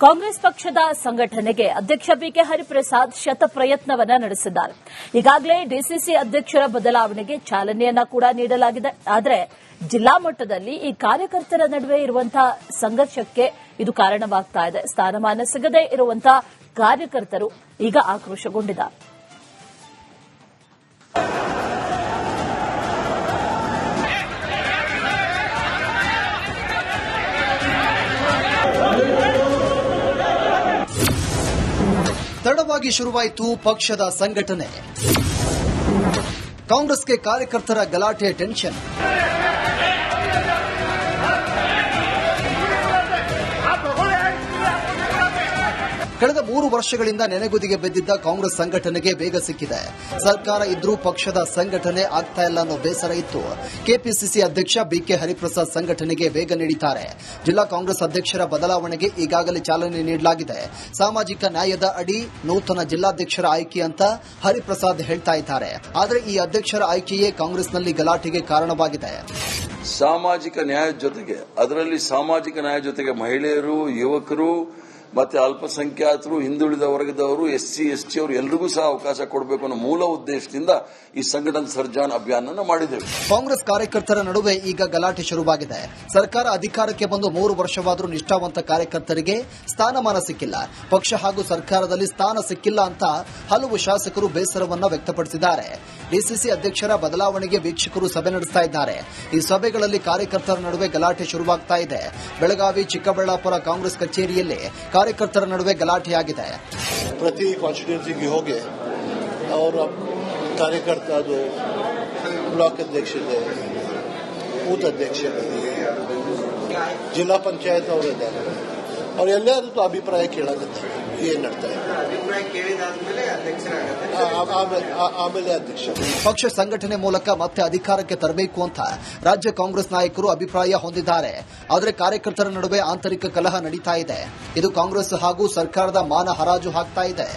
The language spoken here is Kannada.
ಕಾಂಗ್ರೆಸ್ ಪಕ್ಷದ ಸಂಘಟನೆಗೆ ಅಧ್ಯಕ್ಷ ಬಿಕೆ ಹರಿಪ್ರಸಾದ್ ಶತ ಪ್ರಯತ್ನವನ್ನ ನಡೆಸಿದ್ದಾರೆ. ಈಗಾಗಲೇ ಡಿಸಿಸಿ ಅಧ್ಯಕ್ಷರ ಬದಲಾವಣೆಗೆ ಚಾಲನೆಯನ್ನ ಕೂಡ ನೀಡಲಾಗಿದೆ. ಆದರೆ ಜಿಲ್ಲಾ ಮಟ್ಟದಲ್ಲಿ ಈ ಕಾರ್ಯಕರ್ತರ ನಡುವೆ ಇರುವಂತಹ ಸಂಘರ್ಷಕ್ಕೆ ಇದು ಕಾರಣವಾಗ್ತಾ ಇದೆ. ಸ್ಥಾನಮಾನ ಸಿಗದೇ ಇರುವಂತಹ ಕಾರ್ಯಕರ್ತರು ಈಗ ಆಕ್ರೋಶಗೊಂಡಿದ್ದಾರೆ. ತಡವಾಗಿ ಶುರುವಾಯಿತು ಪಕ್ಷದ ಸಂಘಟನೆ. ಕಾಂಗ್ರೆಸ್ಗೆ ಕಾರ್ಯಕರ್ತರ ಗಲಾಟೆ ಟೆನ್ಷನ್. ಕಳೆದ 3 ವರ್ಷಗಳಿಂದ ನೆನೆಗುದಿಗೆ ಬಿದ್ದಿದ್ದ ಕಾಂಗ್ರೆಸ್ ಸಂಘಟನೆಗೆ ಬೇಗ ಸಿಕ್ಕಿದೆ. ಸರ್ಕಾರ ಇದ್ರೂ ಪಕ್ಷದ ಸಂಘಟನೆ ಆಗ್ತಾ ಇಲ್ಲ ಅನ್ನೋ ಬೇಸರ ಇತ್ತು. ಕೆಪಿಸಿಸಿ ಅಧ್ಯಕ್ಷ ಬಿಕೆ ಹರಿಪ್ರಸಾದ್ ಸಂಘಟನೆಗೆ ವೇಗ ನೀಡಿದ್ದಾರೆ. ಜಿಲ್ಲಾ ಕಾಂಗ್ರೆಸ್ ಅಧ್ಯಕ್ಷರ ಬದಲಾವಣೆಗೆ ಈಗಾಗಲೇ ಚಾಲನೆ ನೀಡಲಾಗಿದೆ. ಸಾಮಾಜಿಕ ನ್ಯಾಯದ ಅಡಿ ನೂತನ ಜಿಲ್ಲಾಧ್ಯಕ್ಷರ ಆಯ್ಕೆ ಅಂತ ಹರಿಪ್ರಸಾದ್ ಹೇಳ್ತಾ ಇದ್ದಾರೆ. ಆದರೆ ಈ ಅಧ್ಯಕ್ಷರ ಆಯ್ಕೆಯೇ ಕಾಂಗ್ರೆಸ್ನಲ್ಲಿ ಗಲಾಟೆಗೆ ಕಾರಣವಾಗಿದೆ. ಸಾಮಾಜಿಕ ನ್ಯಾಯದ ಜೊತೆಗೆ ಅದರಲ್ಲಿ ಸಾಮಾಜಿಕ ನ್ಯಾಯ ಜೊತೆಗೆ ಮಹಿಳೆಯರು, ಯುವಕರು ಮತ್ತೆ ಅಲ್ಪಸಂಖ್ಯಾತರು, ಹಿಂದುಳಿದ ವರ್ಗದವರು, ಎಸ್ಸಿ ಎಸ್ಟಿ ಅವರು ಎಲ್ಲರಿಗೂ ಸಹ ಅವಕಾಶ ಕೊಡಬೇಕು ಅನ್ನೋ ಮೂಲ ಉದ್ದೇಶದಿಂದ ಈ ಸಂಘಟನಾ ಸರ್ಜಾನ್ ಅಭಿಯಾನ ಮಾಡಿದ್ದೇವೆ. ಕಾಂಗ್ರೆಸ್ ಕಾರ್ಯಕರ್ತರ ನಡುವೆ ಈಗ ಗಲಾಟೆ ಶುರುವಾಗಿದೆ. ಸರ್ಕಾರ ಅಧಿಕಾರಕ್ಕೆ ಬಂದು 3 ವರ್ಷವಾದರೂ ನಿಷ್ಠಾವಂತ ಕಾರ್ಯಕರ್ತರಿಗೆ ಸ್ಥಾನಮಾನ ಸಿಕ್ಕಿಲ್ಲ. ಪಕ್ಷ ಹಾಗೂ ಸರ್ಕಾರದಲ್ಲಿ ಸ್ಥಾನ ಸಿಕ್ಕಿಲ್ಲ ಅಂತ ಹಲವು ಶಾಸಕರು ಬೇಸರವನ್ನ ವ್ಯಕ್ತಪಡಿಸಿದ್ದಾರೆ. ಡಿಸಿಸಿ ಅಧ್ಯಕ್ಷರ ಬದಲಾವಣೆಗೆ ವೀಕ್ಷಕರು ಸಭೆ ನಡೆಸ್ತಾ ಇದ್ದಾರೆ. ಈ ಸಭೆಗಳಲ್ಲಿ ಕಾರ್ಯಕರ್ತರ ನಡುವೆ ಗಲಾಟೆ ಶುರುವಾಗ್ತಾ ಇದೆ. ಬೆಳಗಾವಿ, ಚಿಕ್ಕಬಳ್ಳಾಪುರ ಕಾಂಗ್ರೆಸ್ ಕಚೇರಿಯಲ್ಲಿ ಕಾರ್ಯಕರ್ತರ ನಡುವೆ ಗಲಾಟೆಯಾಗಿದೆ. ಪ್ರತಿ ಕಾನ್ಸ್ಟಿಟ್ಯೂನ್ಸಿಗೆ ಹೋಗಿ ಅವರ ಕಾರ್ಯಕರ್ತ ಅದು ಬ್ಲಾಕ್ ಅಧ್ಯಕ್ಷತೆ, ಬೂತ್ ಅಧ್ಯಕ್ಷತೆ, ಜಿಲ್ಲಾ ಪಂಚಾಯತ್ ಅವರಿದ್ದಾರೆ. ಅವ್ರು ಎಲ್ಲರದ್ದು ಅಭಿಪ್ರಾಯ ಕೇಳಾಗುತ್ತೆ. ಏನ್ ನಡ್ತಾ ಇದೆ ಆಮೇಲೆ ಅಧ್ಯಕ್ಷ ಪಕ್ಷ ಸಂಘಟನೆ ಮೂಲಕ ಮತ್ತೆ ಅಧಿಕಾರಕ್ಕೆ ತರಬೇಕು ಅಂತ ರಾಜ್ಯ ಕಾಂಗ್ರೆಸ್ ನಾಯಕರು ಅಭಿಪ್ರಾಯ ಹೊಂದಿದ್ದಾರೆ. ಆದರೆ ಕಾರ್ಯಕರ್ತರ ನಡುವೆ ಆಂತರಿಕ ಕಲಹ ನಡೀತಾ ಇದೆ. ಇದು ಕಾಂಗ್ರೆಸ್ ಹಾಗೂ ಸರ್ಕಾರದ ಮಾನ ಹರಾಜು ಹಾಕ್ತಾ ಇದೆ.